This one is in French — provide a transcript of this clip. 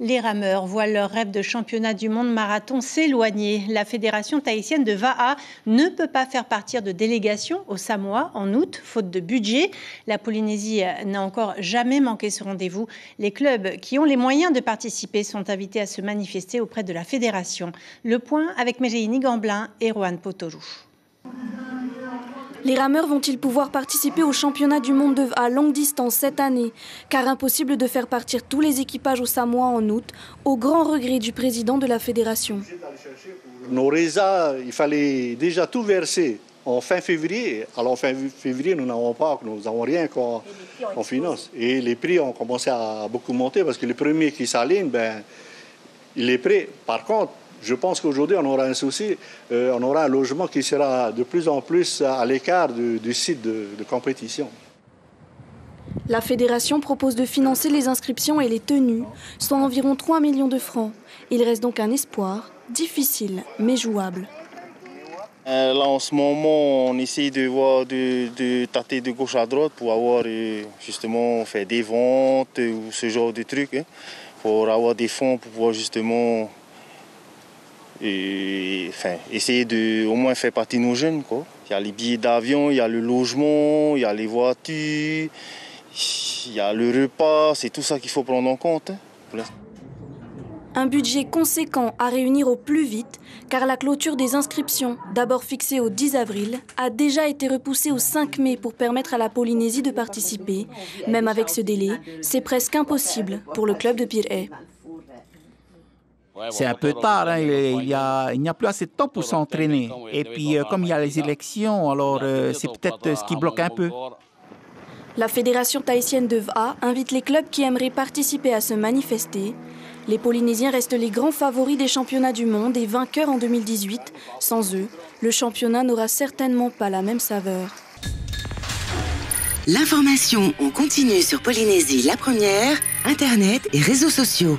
Les rameurs voient leur rêve de championnat du monde marathon s'éloigner. La fédération tahitienne de Va'a ne peut pas faire partir de délégation au Samoa en août, faute de budget. La Polynésie n'a encore jamais manqué ce rendez-vous. Les clubs qui ont les moyens de participer sont invités à se manifester auprès de la fédération. Le point avec Méréini Gamblin et Rohan Potorou. Les rameurs vont-ils pouvoir participer au championnat du monde à longue distance cette année? Car impossible de faire partir tous les équipages au Samoa en août, au grand regret du président de la fédération. Nos résas, il fallait déjà tout verser en fin février. Alors en fin février, nous n'avons rien qu'on finance. Et les prix ont commencé à beaucoup monter parce que le premier qui s'aligne, il est prêt. Par contre, je pense qu'aujourd'hui, on aura un souci. On aura un logement qui sera de plus en plus à l'écart du site de compétition. La fédération propose de financer les inscriptions et les tenues, soit environ 3 millions de francs. Il reste donc un espoir, difficile mais jouable. Là, en ce moment, on essaye de tâter de gauche à droite pour avoir justement fait des ventes ou ce genre de trucs, pour avoir des fonds pour pouvoir justement essayer de au moins faire partie de nos jeunes, quoi. Il y a les billets d'avion, il y a le logement, il y a les voitures, il y a le repas, c'est tout ça qu'il faut prendre en compte. Un budget conséquent à réunir au plus vite, car la clôture des inscriptions, d'abord fixée au 10 avril, a déjà été repoussée au 5 mai pour permettre à la Polynésie de participer. Même avec ce délai, c'est presque impossible pour le club de Pir'e. C'est un peu tard, hein. Il n'y a plus assez de temps pour s'entraîner. Et puis, comme il y a les élections, alors c'est peut-être ce qui bloque un peu. La fédération tahitienne de Va'a invite les clubs qui aimeraient participer à se manifester. Les Polynésiens restent les grands favoris des championnats du monde et vainqueurs en 2018. Sans eux, le championnat n'aura certainement pas la même saveur. L'information en continu sur Polynésie la première, Internet et réseaux sociaux.